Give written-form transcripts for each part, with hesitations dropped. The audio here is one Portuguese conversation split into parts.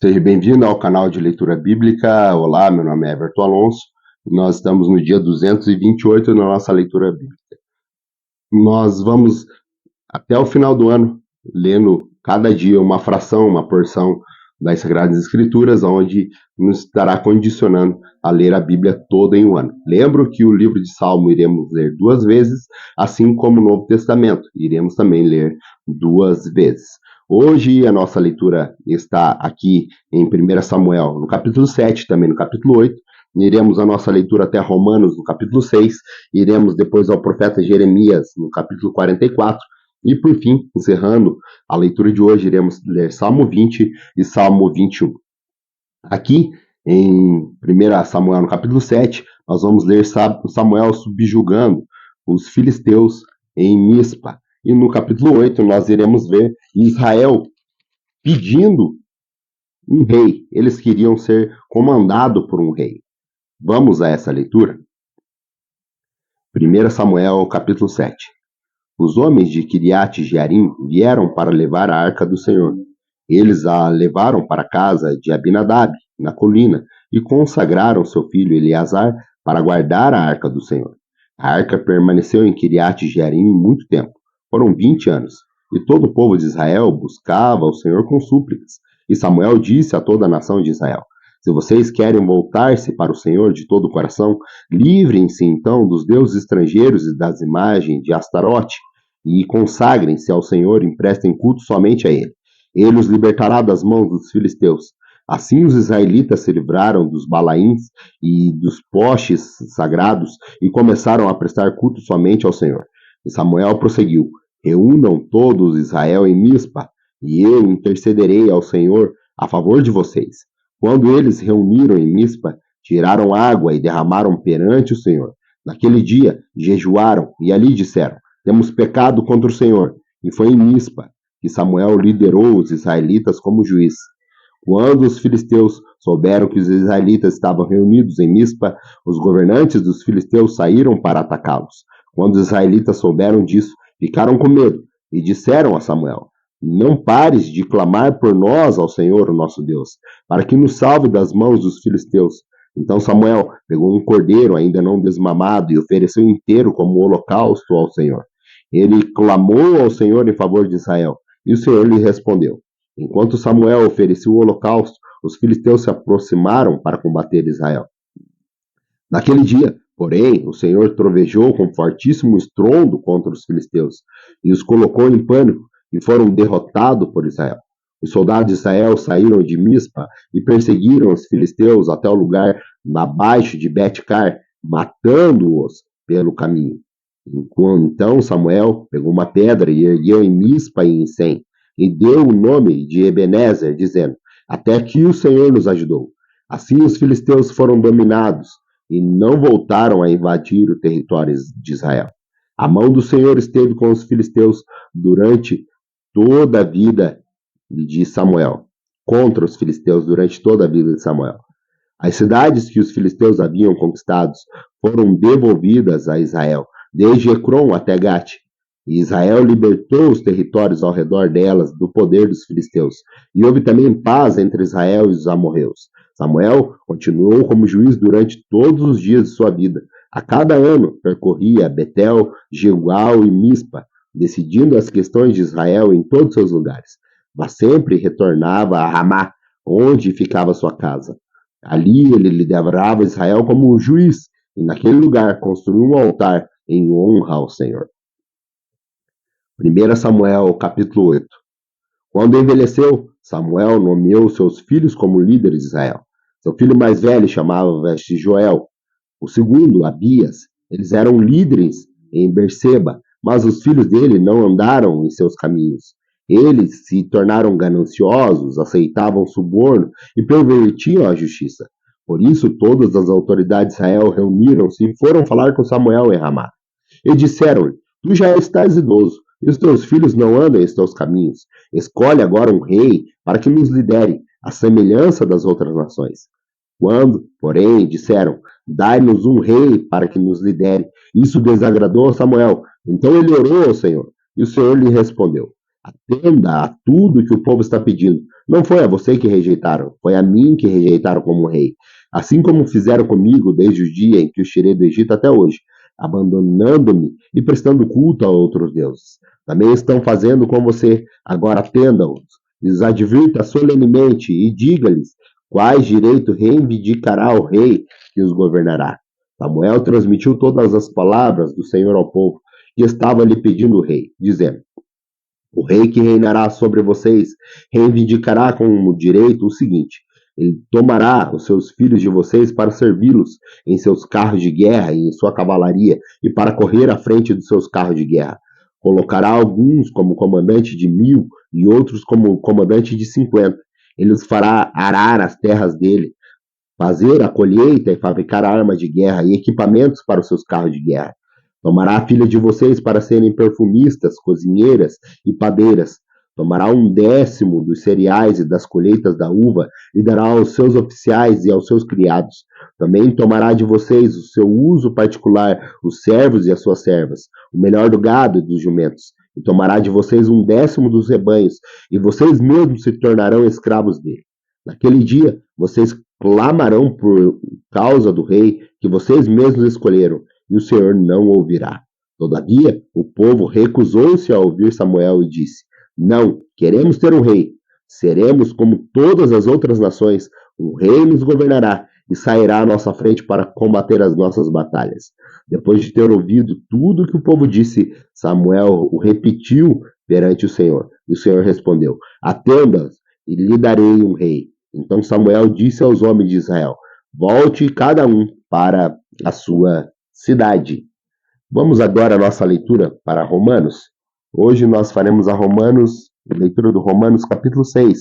Seja bem-vindo ao canal de leitura bíblica. Olá, meu nome é Everton Alonso e nós estamos no dia 228 na nossa leitura bíblica. Nós vamos até o final do ano lendo cada dia uma fração, uma porção das Sagradas Escrituras, onde nos estará condicionando a ler a Bíblia toda em um ano. Lembro que o livro de Salmo iremos ler 2 vezes, assim como o Novo Testamento, iremos também ler 2 vezes. Hoje a nossa leitura está aqui em 1 Samuel, no capítulo 7, também no capítulo 8. Iremos a nossa leitura até Romanos, no capítulo 6. Iremos depois ao profeta Jeremias, no capítulo 44. E por fim, encerrando a leitura de hoje, iremos ler Salmo 20 e Salmo 21. Aqui em 1 Samuel, no capítulo 7, nós vamos ler Samuel subjugando os filisteus em Mispa. E no capítulo 8 nós iremos ver Israel pedindo um rei. Eles queriam ser comandados por um rei. Vamos a essa leitura? 1 Samuel, capítulo 7. Os homens de Kiriat Jearim vieram para levar a arca do Senhor. Eles a levaram para a casa de Abinadab, na colina, e consagraram seu filho Eleazar para guardar a arca do Senhor. A arca permaneceu em Kiriat Jearim muito tempo. Foram 20 anos. E todo o povo de Israel buscava o Senhor com súplicas. E Samuel disse a toda a nação de Israel: se vocês querem voltar-se para o Senhor de todo o coração, livrem-se então dos deuses estrangeiros e das imagens de Astarote, e consagrem-se ao Senhor e prestem culto somente a Ele. Ele os libertará das mãos dos filisteus. Assim os israelitas se livraram dos balaíns e dos postes sagrados e começaram a prestar culto somente ao Senhor. E Samuel prosseguiu: reúnam todos Israel em Mispa, e eu intercederei ao Senhor a favor de vocês. Quando eles reuniram em Mispa, tiraram água e derramaram perante o Senhor. Naquele dia, jejuaram e ali disseram: temos pecado contra o Senhor. E foi em Mispa que Samuel liderou os israelitas como juiz. Quando os filisteus souberam que os israelitas estavam reunidos em Mispa, os governantes dos filisteus saíram para atacá-los. Quando os israelitas souberam disso, ficaram com medo e disseram a Samuel: não pares de clamar por nós ao Senhor, o nosso Deus, para que nos salve das mãos dos filisteus. Então Samuel pegou um cordeiro ainda não desmamado e ofereceu inteiro como holocausto ao Senhor. Ele clamou ao Senhor em favor de Israel, e o Senhor lhe respondeu. Enquanto Samuel oferecia o holocausto, os filisteus se aproximaram para combater Israel. Naquele dia, porém, o Senhor trovejou com fortíssimo estrondo contra os filisteus e os colocou em pânico e foram derrotados por Israel. Os soldados de Israel saíram de Mispa e perseguiram os filisteus até o lugar abaixo de Bet-car, matando-os pelo caminho. Então Samuel pegou uma pedra e ergueu em Mispa e em Sem, e deu o nome de Ebenezer, dizendo: até aqui o Senhor nos ajudou. Assim os filisteus foram dominados e não voltaram a invadir o território de Israel. A mão do Senhor esteve com os filisteus durante toda a vida de Samuel, contra os filisteus durante toda a vida de Samuel. As cidades que os filisteus haviam conquistado foram devolvidas a Israel, desde Ecrom até Gate. E Israel libertou os territórios ao redor delas do poder dos filisteus. E houve também paz entre Israel e os amorreus. Samuel continuou como juiz durante todos os dias de sua vida. A cada ano percorria Betel, Gilgal e Mispa, decidindo as questões de Israel em todos os seus lugares. Mas sempre retornava a Ramá, onde ficava sua casa. Ali ele liderava Israel como um juiz, e naquele lugar construiu um altar em honra ao Senhor. 1 Samuel, capítulo 8. Quando envelheceu, Samuel nomeou seus filhos como líderes de Israel. Seu filho mais velho chamava-se Joel. O segundo, Abias. Eles eram líderes em Berseba, mas os filhos dele não andaram em seus caminhos. Eles se tornaram gananciosos, aceitavam suborno e pervertiam a justiça. Por isso, todas as autoridades de Israel reuniram-se e foram falar com Samuel em Ramá. E disseram-lhe: tu já estás idoso, e os teus filhos não andam em teus caminhos. Escolhe agora um rei para que nos lidere, à semelhança das outras nações. Quando, porém, disseram: dai-nos um rei para que nos lidere, isso desagradou a Samuel. Então ele orou ao Senhor, e o Senhor lhe respondeu: Atenda a tudo que o povo está pedindo. Não foi a você que rejeitaram, foi a mim que rejeitaram como rei. Assim como fizeram comigo desde o dia em que os tirei do Egito até hoje, abandonando-me e prestando culto a outros deuses. Também estão fazendo com você. Agora atendam-os, lhes advirta solenemente e diga-lhes quais direito reivindicará o rei que os governará. Samuel transmitiu todas as palavras do Senhor ao povo que estava lhe pedindo o rei, dizendo: o rei que reinará sobre vocês reivindicará como direito o seguinte: ele tomará os seus filhos de vocês para servi-los em seus carros de guerra e em sua cavalaria, e para correr à frente dos seus carros de guerra. Colocará alguns como comandante de 1.000 e outros como comandante de 50. Ele os fará arar as terras dele, fazer a colheita e fabricar armas de guerra e equipamentos para os seus carros de guerra. Tomará a filha de vocês para serem perfumistas, cozinheiras e padeiras. Tomará 1/10 dos cereais e das colheitas da uva e dará aos seus oficiais e aos seus criados. Também tomará de vocês o seu uso particular, os servos e as suas servas, o melhor do gado e dos jumentos. E tomará de vocês 1/10 dos rebanhos, e vocês mesmos se tornarão escravos dele. Naquele dia, vocês clamarão por causa do rei que vocês mesmos escolheram, e o Senhor não ouvirá. Todavia, o povo recusou-se a ouvir Samuel e disse: não, queremos ter um rei. Seremos como todas as outras nações. Um rei nos governará e sairá à nossa frente para combater as nossas batalhas. Depois de ter ouvido tudo o que o povo disse, Samuel o repetiu perante o Senhor. E o Senhor respondeu: atenda e lhe darei um rei. Então Samuel disse aos homens de Israel: volte cada um para a sua cidade. Vamos agora à nossa leitura para Romanos. Hoje nós faremos a leitura do Romanos capítulo 6,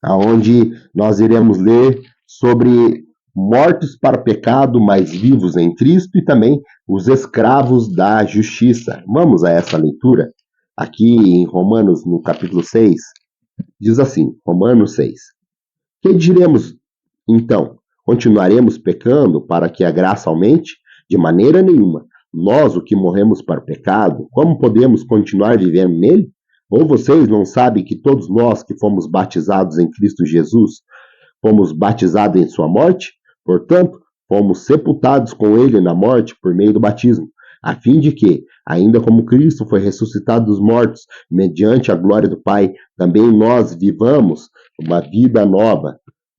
onde nós iremos ler sobre mortos para o pecado, mas vivos em Cristo, e também os escravos da justiça. Vamos a essa leitura. Aqui em Romanos, no capítulo 6, diz assim, Romanos 6. Que diremos, então? Continuaremos pecando para que a graça aumente? De maneira nenhuma. Nós, o que morremos para o pecado, como podemos continuar vivendo nele? Ou vocês não sabem que todos nós que fomos batizados em Cristo Jesus, fomos batizados em sua morte? Portanto, fomos sepultados com ele na morte por meio do batismo, a fim de que, ainda como Cristo foi ressuscitado dos mortos, mediante a glória do Pai, também nós vivamos uma vida nova.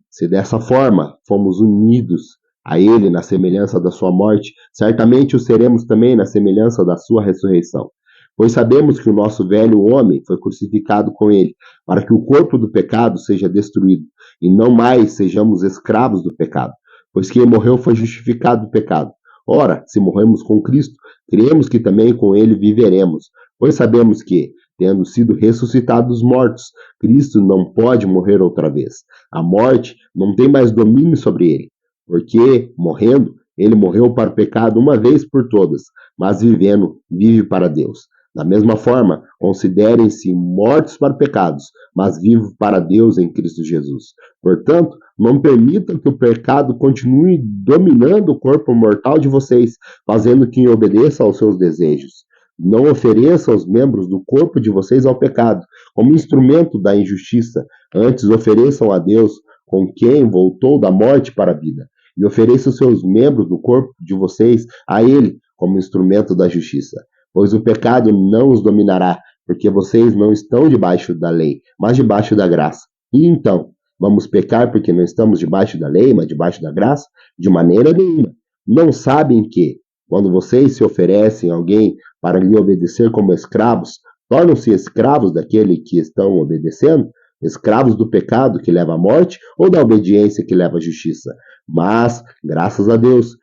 Se dessa forma fomos unidos a ele na semelhança da sua morte, certamente o seremos também na semelhança da sua ressurreição. Pois sabemos que o nosso velho homem foi crucificado com ele, para que o corpo do pecado seja destruído, e não mais sejamos escravos do pecado. Pois quem morreu foi justificado do pecado. Ora, se morremos com Cristo, cremos que também com ele viveremos, pois sabemos que, tendo sido ressuscitado dos mortos, Cristo não pode morrer outra vez. A morte não tem mais domínio sobre ele, porque, morrendo, ele morreu para o pecado uma vez por todas, mas vivendo, vive para Deus. Da mesma forma, considerem-se mortos para pecados, mas vivos para Deus em Cristo Jesus. Portanto, não permitam que o pecado continue dominando o corpo mortal de vocês, fazendo que obedeça aos seus desejos. Não ofereçam os membros do corpo de vocês ao pecado, como instrumento da injustiça. Antes ofereçam a Deus, com quem voltou da morte para a vida, e ofereçam os seus membros do corpo de vocês a Ele, como instrumento da justiça. Pois o pecado não os dominará, porque vocês não estão debaixo da lei, mas debaixo da graça. E então, vamos pecar porque não estamos debaixo da lei, mas debaixo da graça? De maneira nenhuma. Não sabem que, quando vocês se oferecem a alguém para lhe obedecer como escravos, tornam-se escravos daquele que estão obedecendo? Escravos do pecado que leva à morte ou da obediência que leva à justiça? Mas, graças a Deus,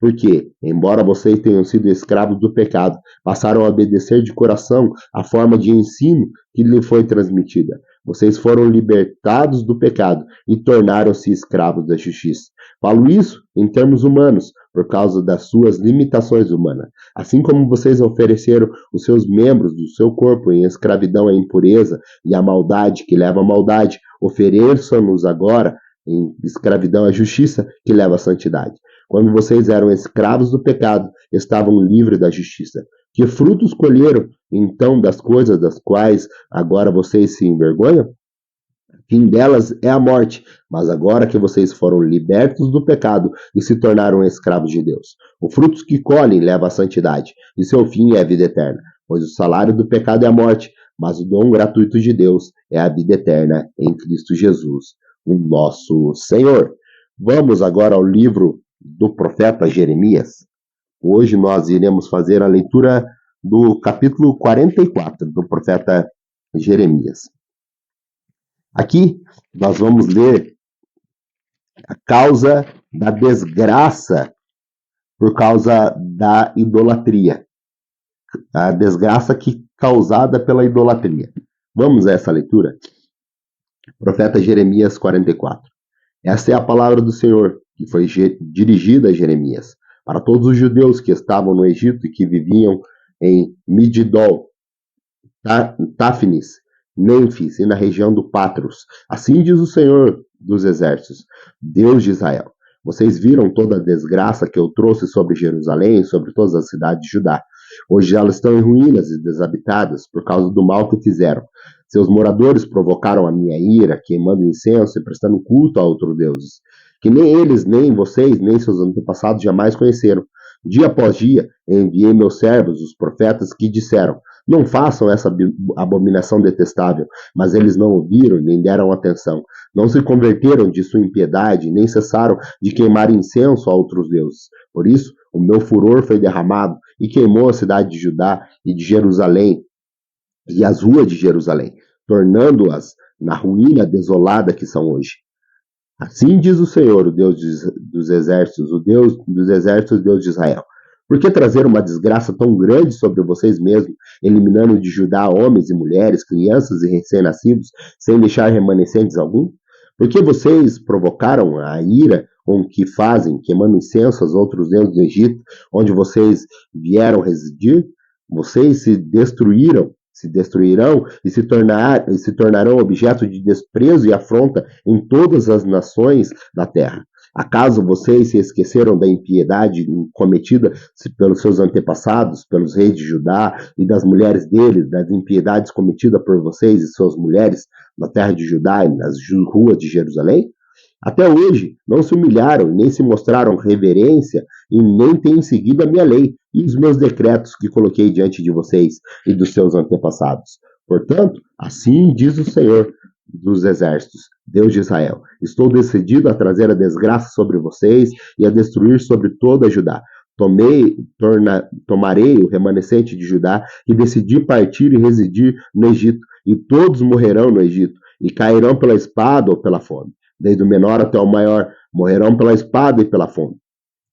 porque, embora vocês tenham sido escravos do pecado, passaram a obedecer de coração a forma de ensino que lhe foi transmitida. Vocês foram libertados do pecado e tornaram-se escravos da justiça. Falo isso em termos humanos, por causa das suas limitações humanas. Assim como vocês ofereceram os seus membros do seu corpo em escravidão à impureza e à maldade que leva à maldade, ofereçam-nos agora em escravidão à justiça que leva à santidade. Quando vocês eram escravos do pecado, estavam livres da justiça. Que frutos colheram, então, das coisas das quais agora vocês se envergonham? Fim delas é a morte, mas agora que vocês foram libertos do pecado e se tornaram escravos de Deus. Os frutos que colhem levam à santidade, e seu fim é a vida eterna, pois o salário do pecado é a morte, mas o dom gratuito de Deus é a vida eterna em Cristo Jesus, o nosso Senhor. Vamos agora ao livro do profeta Jeremias. Hoje nós iremos fazer a leitura do capítulo 44 do profeta Jeremias. Aqui nós vamos ler a causa da desgraça por causa da idolatria. A desgraça causada pela idolatria. Vamos a essa leitura? Profeta Jeremias 44. Essa é a palavra do Senhor, que foi dirigida a Jeremias, para todos os judeus que estavam no Egito e que viviam em Migdol, Táfnis, Mênfis e na região do Patros. Assim diz o Senhor dos Exércitos, Deus de Israel. Vocês viram toda a desgraça que eu trouxe sobre Jerusalém e sobre todas as cidades de Judá. Hoje elas estão em ruínas e desabitadas por causa do mal que fizeram. Seus moradores provocaram a minha ira, queimando incenso e prestando culto a outros deuses, que nem eles, nem vocês, nem seus antepassados jamais conheceram. Dia após dia, enviei meus servos, os profetas, que disseram: não façam essa abominação detestável. Mas eles não ouviram nem deram atenção. Não se converteram de sua impiedade, nem cessaram de queimar incenso a outros deuses. Por isso, o meu furor foi derramado e queimou a cidade de Judá e de Jerusalém e as ruas de Jerusalém, tornando-as na ruína desolada que são hoje. Assim diz o Senhor, o Deus dos exércitos, o Deus dos exércitos, Deus de Israel. Por que trazer uma desgraça tão grande sobre vocês mesmos, eliminando de Judá homens e mulheres, crianças e recém-nascidos, sem deixar remanescentes algum? Por que vocês provocaram a ira com o que fazem, queimando incenso aos outros deuses do Egito, onde vocês vieram residir? Vocês se destruirão e se tornarão objeto de desprezo e afronta em todas as nações da terra. Acaso vocês se esqueceram da impiedade cometida pelos seus antepassados, pelos reis de Judá e das mulheres deles, das impiedades cometidas por vocês e suas mulheres na terra de Judá e nas ruas de Jerusalém? Até hoje não se humilharam, nem se mostraram reverência e nem têm seguido a minha lei e os meus decretos que coloquei diante de vocês e dos seus antepassados. Portanto, assim diz o Senhor dos Exércitos, Deus de Israel: estou decidido a trazer a desgraça sobre vocês e a destruir sobre toda a Judá. Tomarei o remanescente de Judá e decidi partir e residir no Egito, e todos morrerão no Egito, e cairão pela espada ou pela fome. Desde o menor até o maior, morrerão pela espada e pela fome.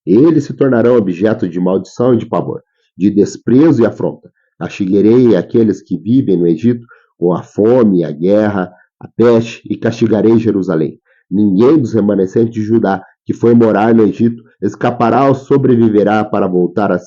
Eles se tornarão objeto de maldição e de pavor, de desprezo e afronta. Castigarei aqueles que vivem no Egito com a fome, a guerra, a peste, e castigarei Jerusalém. Ninguém dos remanescentes de Judá que foi morar no Egito escapará ou sobreviverá para voltar à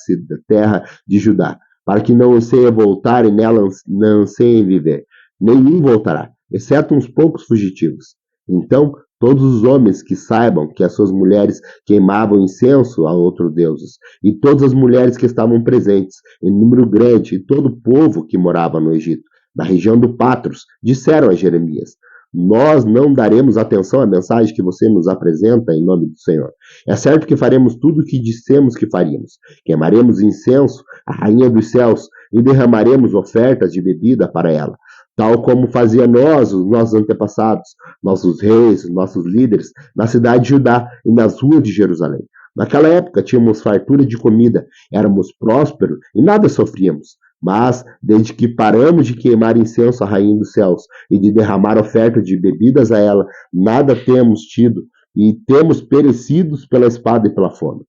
terra de Judá, para que não anseiem voltar e nela não anseiem viver. Nenhum voltará, exceto uns poucos fugitivos. Então, todos os homens que saibam que as suas mulheres queimavam incenso a outros deuses, e todas as mulheres que estavam presentes, em número grande, e todo o povo que morava no Egito, na região do Patros, disseram a Jeremias: nós não daremos atenção à mensagem que você nos apresenta em nome do Senhor. É certo que faremos tudo o que dissemos que faríamos. Queimaremos incenso à rainha dos céus e derramaremos ofertas de bebida para ela, tal como fazia nós, os nossos antepassados, nossos reis, nossos líderes, na cidade de Judá e nas ruas de Jerusalém. Naquela época tínhamos fartura de comida, éramos prósperos e nada sofríamos. Mas, desde que paramos de queimar incenso à rainha dos céus e de derramar oferta de bebidas a ela, nada temos tido e temos perecidos pela espada e pela fome.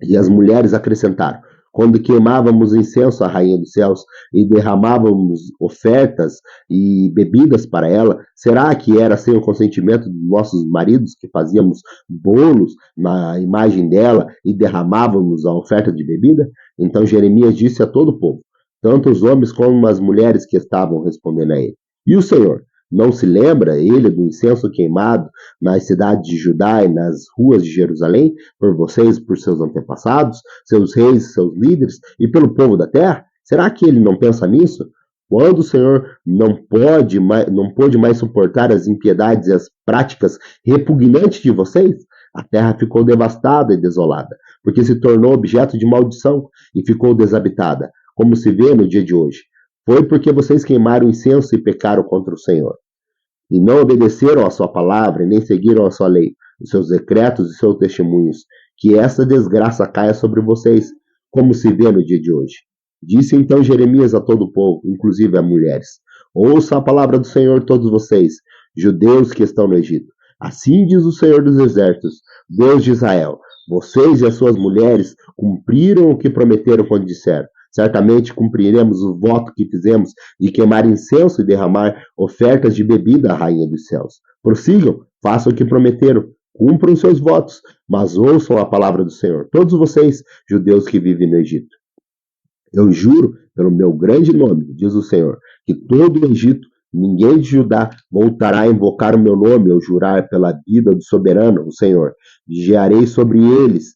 E as mulheres acrescentaram: quando queimávamos incenso à rainha dos céus e derramávamos ofertas e bebidas para ela, será que era sem o consentimento dos nossos maridos que fazíamos bolos na imagem dela e derramávamos a oferta de bebida? Então Jeremias disse a todo o povo, tanto os homens como as mulheres que estavam respondendo a ele: e o Senhor Não se lembra ele do incenso queimado nas cidades de Judá e nas ruas de Jerusalém, por vocês, por seus antepassados, seus reis, seus líderes e pelo povo da terra? Será que ele não pensa nisso? Quando o Senhor não pôde mais suportar as impiedades e as práticas repugnantes de vocês, a terra ficou devastada e desolada, porque se tornou objeto de maldição e ficou desabitada, como se vê no dia de hoje. Foi porque vocês queimaram incenso e pecaram contra o Senhor, e não obedeceram à sua palavra, e nem seguiram a sua lei, os seus decretos e seus testemunhos, que essa desgraça caia sobre vocês, como se vê no dia de hoje. Disse então Jeremias a todo o povo, inclusive a mulheres: ouça a palavra do Senhor, todos vocês, judeus que estão no Egito. Assim diz o Senhor dos Exércitos, Deus de Israel: vocês e as suas mulheres cumpriram o que prometeram quando disseram: certamente cumpriremos o voto que fizemos de queimar incenso e derramar ofertas de bebida à Rainha dos Céus. Prossigam, façam o que prometeram, cumpram seus votos, mas ouçam a palavra do Senhor, todos vocês, judeus que vivem no Egito. Eu juro pelo meu grande nome, diz o Senhor, que todo o Egito, ninguém de Judá, voltará a invocar o meu nome ou jurar pela vida do soberano, o Senhor. Vigiarei sobre eles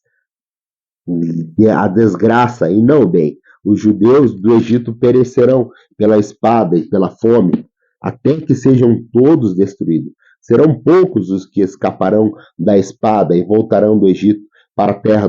a desgraça e não o bem. Os judeus do Egito perecerão pela espada e pela fome, até que sejam todos destruídos. Serão poucos os que escaparão da espada e voltarão do Egito para a terra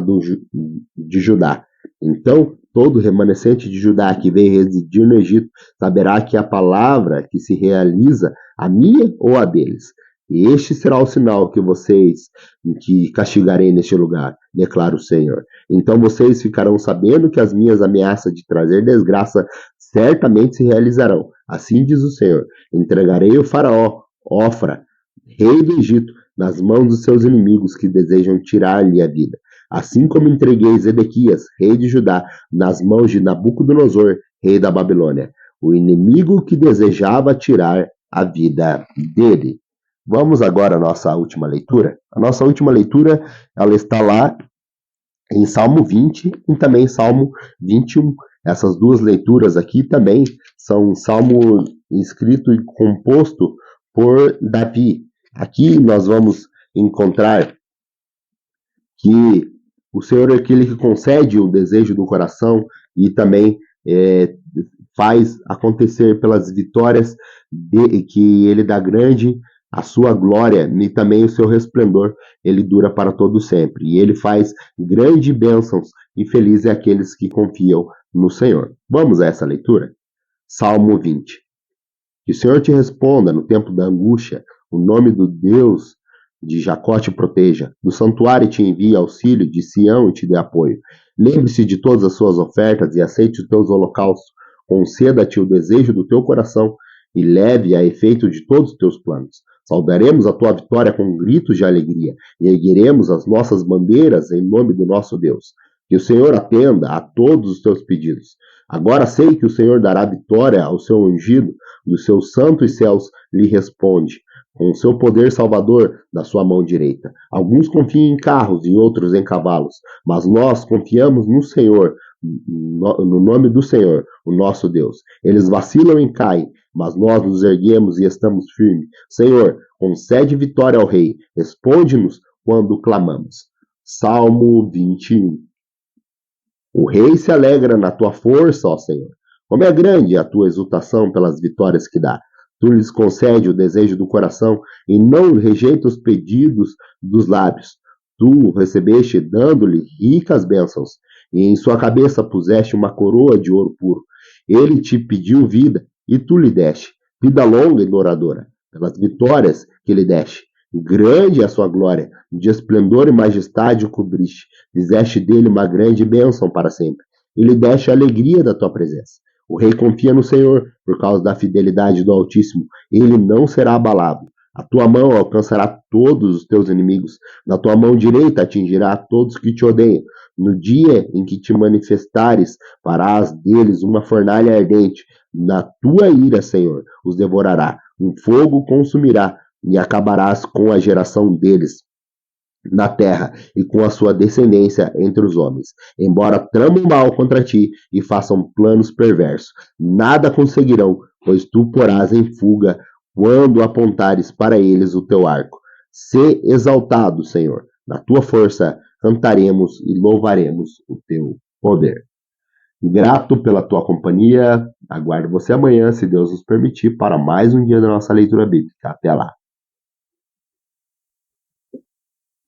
de Judá. Então, todo remanescente de Judá que veio residir no Egito saberá que a palavra que se realiza, a minha ou a deles. E este será o sinal que castigarei neste lugar, declara o Senhor. Então vocês ficarão sabendo que as minhas ameaças de trazer desgraça certamente se realizarão. Assim diz o Senhor: entregarei o faraó, Ofra, rei do Egito, nas mãos dos seus inimigos que desejam tirar-lhe a vida. Assim como entreguei Zedequias, rei de Judá, nas mãos de Nabucodonosor, rei da Babilônia, o inimigo que desejava tirar a vida dele. Vamos agora à nossa última leitura. A nossa última leitura, ela está lá em Salmo 20 e também em Salmo 21. Essas duas leituras aqui também são um salmo escrito e composto por Davi. Aqui nós vamos encontrar que o Senhor é aquele que concede o desejo do coração e também faz acontecer pelas vitórias que ele dá grande a sua glória e também o seu resplendor, ele dura para todo sempre. E ele faz grandes bênçãos e felizes é aqueles que confiam no Senhor. Vamos a essa leitura? Salmo 20. Que o Senhor te responda no tempo da angústia, o nome do Deus de Jacó te proteja, do santuário te envie auxílio, de Sião e te dê apoio. Lembre-se de todas as suas ofertas e aceite os teus holocaustos. Conceda-te o desejo do teu coração e leve a efeito de todos os teus planos. Saudaremos a tua vitória com gritos de alegria e ergueremos as nossas bandeiras em nome do nosso Deus. Que o Senhor atenda a todos os teus pedidos. Agora sei que o Senhor dará vitória ao seu ungido, dos seus santos céus lhe responde, com o seu poder salvador da sua mão direita. Alguns confiam em carros e outros em cavalos, mas nós confiamos no Senhor, no nome do Senhor, o nosso Deus. Eles vacilam e caem, mas nós nos erguemos e estamos firmes. Senhor, concede vitória ao rei, responde-nos quando clamamos. Salmo 21. O rei se alegra na tua força, ó Senhor. Como é grande a tua exultação pelas vitórias que dá. Tu lhes concede o desejo do coração e não rejeita os pedidos dos lábios. Tu recebeste dando-lhe ricas bênçãos, e em sua cabeça puseste uma coroa de ouro puro. Ele te pediu vida, e tu lhe deste, vida longa e douradora, pelas vitórias que lhe deste. Grande é a sua glória, de esplendor e majestade o cobriste, fizeste dele uma grande bênção para sempre, e lhe deste a alegria da tua presença. O rei confia no Senhor, por causa da fidelidade do Altíssimo, ele não será abalado. A tua mão alcançará todos os teus inimigos, na tua mão direita atingirá todos que te odeiam. No dia em que te manifestares, farás deles uma fornalha ardente. Na tua ira, Senhor, os devorará. Um fogo consumirá e acabarás com a geração deles na terra e com a sua descendência entre os homens. Embora tramam mal contra ti e façam planos perversos, nada conseguirão, pois tu porás em fuga quando apontares para eles o teu arco. Sê exaltado, Senhor. Na tua força cantaremos e louvaremos o teu poder. Grato pela tua companhia. Aguardo você amanhã, se Deus nos permitir, para mais um dia da nossa leitura bíblica. Até lá.